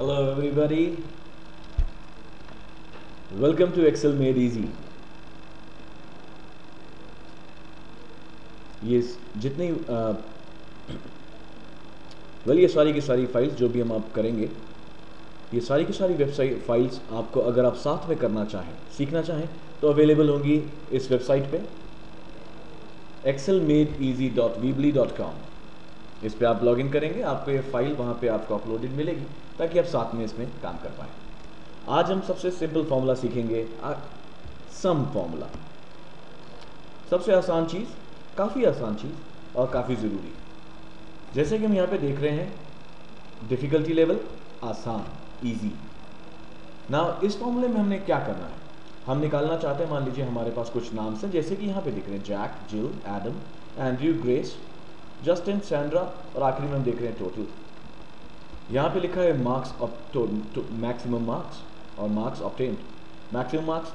Hello everybody, welcome to Excel Made Easy। ये जितनी ये सारी की सारी फाइल्स जो भी हम आप करेंगे, ये सारी की सारी वेबसाइट फाइल्स आपको अगर आप साथ में करना चाहें, सीखना चाहें तो अवेलेबल होंगी इस वेबसाइट पे excelmadeeasy.weebly.com। इस पे आप लॉगिन करेंगे, आपको ये फाइल वहाँ पे आपको अपलोडेड मिलेगी ताकि आप साथ में इसमें काम कर पाएँ। आज हम सबसे सिंपल फॉर्मूला सीखेंगे, सम फॉर्मूला। सबसे आसान चीज़, काफ़ी आसान चीज़ और काफ़ी ज़रूरी। जैसे कि हम यहाँ पे देख रहे हैं, डिफ़िकल्टी लेवल आसान, इजी। ना इस फॉर्मूले में हमने क्या करना है, हम निकालना चाहते हैं, मान लीजिए हमारे पास कुछ नाम से, जैसे कि यहाँ पे दिख रहे हैं जैक, जिल, Adam, Andrew, grace, Justin, Sandra और आखिरी में हम देख रहे हैं टोटल। यहाँ पे लिखा है मार्क्स मैक्सिमम मार्क्स और मार्क्स ऑब्टेन्ड। मैक्सिमम मार्क्स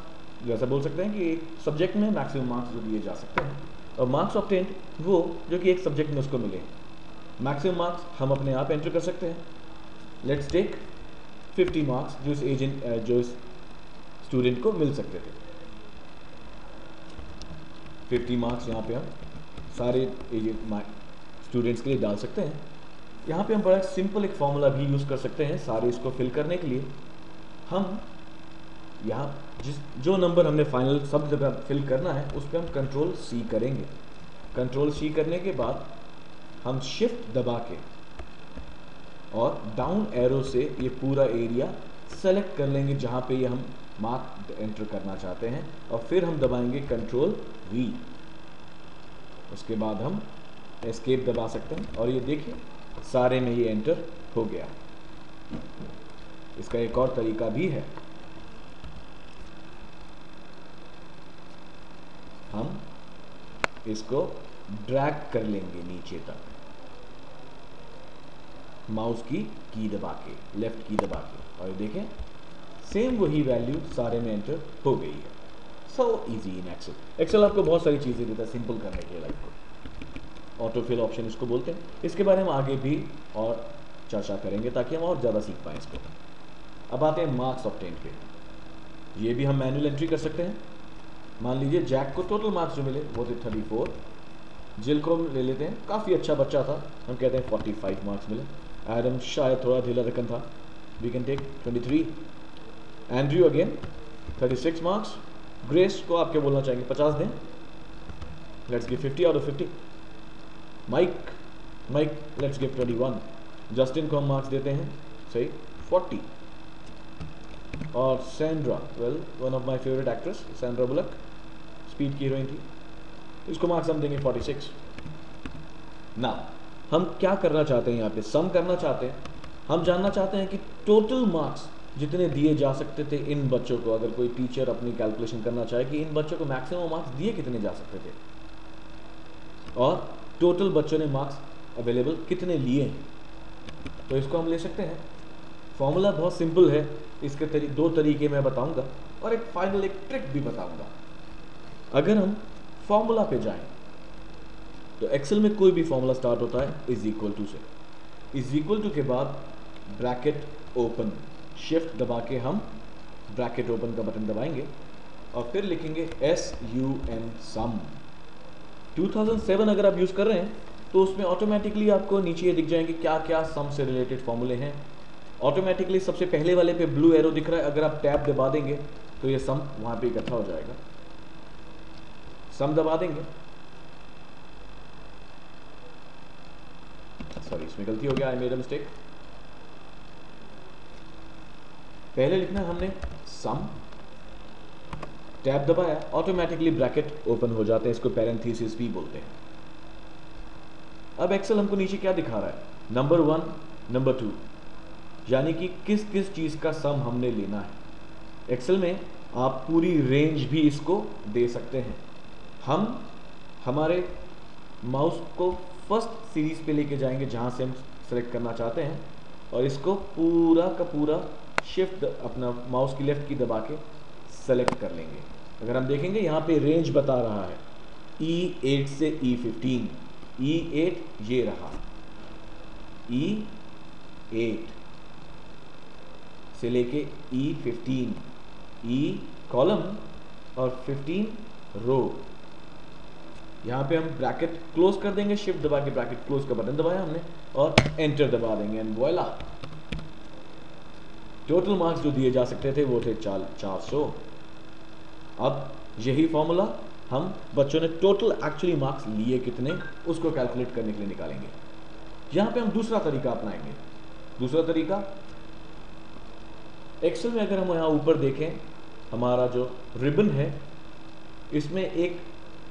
जैसा बोल सकते हैं कि एक सब्जेक्ट में मैक्सिमम मार्क्स जो दिए जा सकते हैं, और मार्क्स ऑब्टेन्ड वो जो कि एक सब्जेक्ट में उसको मिले। मैक्सिमम मार्क्स हम अपने आप एंटर कर सकते हैं। लेट्स टेक 50 मार्क्स जो इस एजेंट जो इस स्टूडेंट को मिल सकते थे। 50 मार्क्स यहाँ पे हम सारे स्टूडेंट्स के लिए डाल सकते हैं। यहाँ पे हम बड़ा सिंपल एक फॉर्मूला भी यूज़ कर सकते हैं सारे इसको फिल करने के लिए। हम यहाँ जो नंबर हमने फाइनल सब जगह फिल करना है उस पर हम कंट्रोल सी करेंगे। कंट्रोल सी करने के बाद हम शिफ्ट दबा के और डाउन एरो से ये पूरा एरिया सेलेक्ट कर लेंगे जहाँ पे ये हम मार्क एंटर करना चाहते हैं, और फिर हम दबाएंगे कंट्रोल वी। उसके बाद हम एस्केप दबा सकते हैं और ये देखिए सारे में ये एंटर हो गया। इसका एक और तरीका भी है, हम इसको ड्रैग कर लेंगे नीचे तक माउस की दबा के, लेफ्ट की दबा के, और देखें सेम वही वैल्यू सारे में एंटर हो गई है। So easy in Excel. Excel आपको बहुत सारी चीज़ें देता है सिंपल करने के लिए, लाइफ को ऑटो फिल ऑप्शन इसको बोलते हैं। इसके बारे में आगे भी और चर्चा करेंगे ताकि हम और ज़्यादा सीख पाएँ इसको। अब आते हैं मार्क्स ऑब्टेन पे। ये भी हम मैनुअल एंट्री कर सकते हैं। मान लीजिए जैक को टोटल मार्क्स जो मिले वो थे 34। जिल को ले लेते हैं, काफ़ी अच्छा बच्चा था, हम कहते हैं 45 मार्क्स मिले। एडम शायद थोड़ा ढीला रकम था, we can take 23। Andrew again 36 marks. Grace को आप क्या बोलना चाहेंगे, 50 दें, let's give 50 out of 50। Mike let's give 21। Justin को हम मार्क्स देते हैं सही 40। और Sandra, well one of my favorite actress Sandra Bullock, Speed की हीरोइन थी, इसको मार्क्स हम देंगे 46। ना हम क्या करना चाहते हैं, यहाँ पे सम करना चाहते हैं। हम जानना चाहते हैं कि टोटल मार्क्स जितने दिए जा सकते थे इन बच्चों को, अगर कोई टीचर अपनी कैलकुलेशन करना चाहे कि इन बच्चों को मैक्सिमम मार्क्स दिए कितने जा सकते थे, और टोटल बच्चों ने मार्क्स अवेलेबल कितने लिए, तो इसको हम ले सकते हैं। फॉर्मूला बहुत सिंपल है, इसके दो तरीके मैं बताऊंगा और एक फाइनल एक ट्रिक भी बताऊंगा। अगर हम फॉर्मूला पे जाएं तो एक्सेल में कोई भी फॉर्मूला स्टार्ट होता है इज इक्वल टू से। इज इक्वल टू के बाद ब्रैकेट ओपन, शिफ्ट दबा के हम ब्रैकेट ओपन का बटन दबाएंगे और फिर लिखेंगे SUM सम। 2007 अगर आप यूज़ कर रहे हैं तो उसमें ऑटोमेटिकली आपको नीचे ये दिख जाएंगे क्या क्या सम से रिलेटेड फॉर्मूले हैं। ऑटोमेटिकली सबसे पहले वाले पे ब्लू एरो दिख रहा है, अगर आप टैब दबा देंगे तो ये सम वहाँ पे इकट्ठा हो जाएगा। सम दबा देंगे, सॉरी इसमें गलती हो गया, आई मेड अ मिस्टेक। पहले लिखना है हमने सम, टैब दबाया, ऑटोमेटिकली ब्रैकेट ओपन हो जाते हैं, इसको पैरेंथेसिस भी बोलते हैं। अब एक्सेल हमको नीचे क्या दिखा रहा है, नंबर 1, नंबर 2, यानी कि किस किस चीज़ का सम हमने लेना है। एक्सेल में आप पूरी रेंज भी इसको दे सकते हैं। हम हमारे माउस को फर्स्ट सीरीज पे लेके जाएंगे जहाँ से हम सेलेक्ट करना चाहते हैं, और इसको पूरा का पूरा शिफ्ट अपना माउस की लेफ्ट की दबा के सेलेक्ट कर लेंगे। अगर हम देखेंगे यहाँ पे रेंज बता रहा है E8 से E15। E8 ये रहा E8, से लेके E15, E कॉलम और 15 रो। यहाँ पे हम ब्रैकेट क्लोज कर देंगे, शिफ्ट दबा के ब्रैकेट क्लोज का बटन दबाया हमने और एंटर दबा देंगे एंड वॉइला। टोटल मार्क्स जो दिए जा सकते थे वो थे 400। अब यही फॉर्मूला हम बच्चों ने टोटल एक्चुअली मार्क्स लिए कितने उसको कैलकुलेट करने के लिए निकालेंगे। यहां पे हम दूसरा तरीका अपनाएंगे। दूसरा तरीका, एक्सेल में अगर हम यहां ऊपर देखें, हमारा जो रिबन है इसमें एक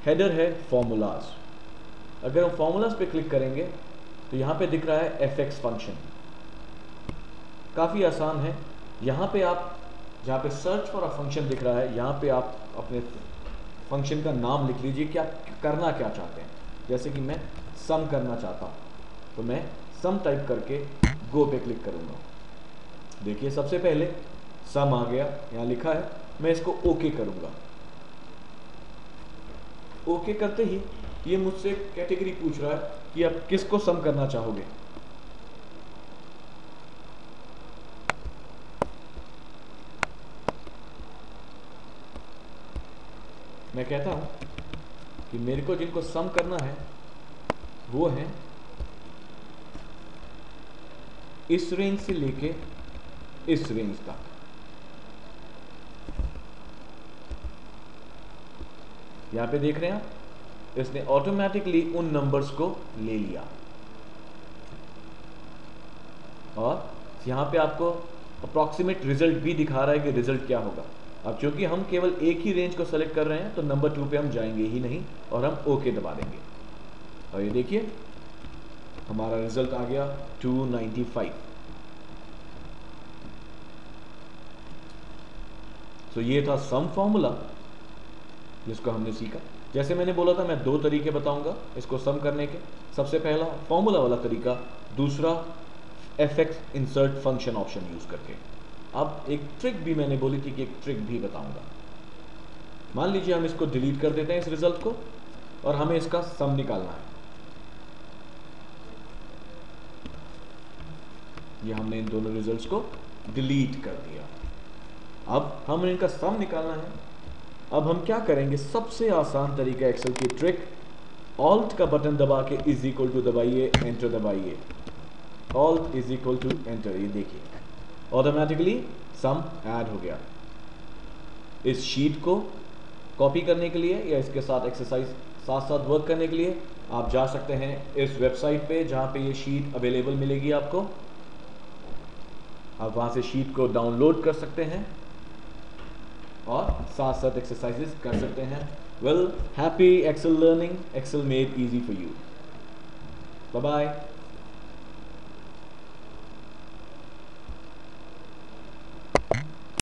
हेडर है फॉर्मूलाज। अगर हम फॉर्मूलाज पे क्लिक करेंगे तो यहां पे दिख रहा है एफएक्स फंक्शन। काफ़ी आसान है। यहाँ पे आप जहाँ पे सर्च फॉर अ फंक्शन दिख रहा है, यहाँ पे आप अपने फंक्शन का नाम लिख लीजिए कि आप करना क्या चाहते हैं। जैसे कि मैं सम करना चाहता हूँ तो मैं सम टाइप करके गो पे क्लिक करूँगा। देखिए सबसे पहले सम आ गया, यहाँ लिखा है, मैं इसको ओके करूँगा। ओके करते ही ये मुझसे कैटेगरी पूछ रहा है कि आप किसको सम करना चाहोगे। मैं कहता हूं कि मेरे को जिनको सम करना है वो है इस रेंज से लेके इस रेंज तक। यहां पे देख रहे हैं आप, इसने ऑटोमेटिकली उन नंबर्स को ले लिया और यहां पे आपको अप्रॉक्सीमेट रिजल्ट भी दिखा रहा है कि रिजल्ट क्या होगा। अब चूंकि हम केवल एक ही रेंज को सेलेक्ट कर रहे हैं तो नंबर 2 पे हम जाएंगे ही नहीं और हम ओके दबा देंगे और ये देखिए हमारा रिजल्ट आ गया 295। तो ये था सम फॉर्मूला जिसको हमने सीखा। जैसे मैंने बोला था मैं 2 तरीके बताऊंगा इसको सम करने के। सबसे पहला फॉर्मूला वाला तरीका, दूसरा FX insert function option use करके। अब एक ट्रिक भी मैंने बोली थी कि एक ट्रिक भी बताऊंगा। मान लीजिए हम इसको डिलीट कर देते हैं इस रिजल्ट को और हमें इसका सम निकालना है। ये हमने इन दोनों रिजल्ट्स को डिलीट कर दिया। अब हमें इनका सम निकालना है। अब हम क्या करेंगे, सबसे आसान तरीका एक्सेल की ट्रिक, ऑल्ट का बटन दबा के इज इक्वल टू दबाइए, एंटर दबाइए, alt is equal to enter. ये देखिए ऑटोमेटिकली सम ऐड हो गया। इस शीट को कॉपी करने के लिए या इसके साथ एक्सरसाइज साथ साथ वर्क करने के लिए आप जा सकते हैं इस वेबसाइट पे जहां पे ये शीट अवेलेबल मिलेगी आपको। आप वहां से शीट को डाउनलोड कर सकते हैं और साथ साथ एक्सरसाइजेस कर सकते हैं। Well, happy Excel learning, Excel made easy for you. Bye bye.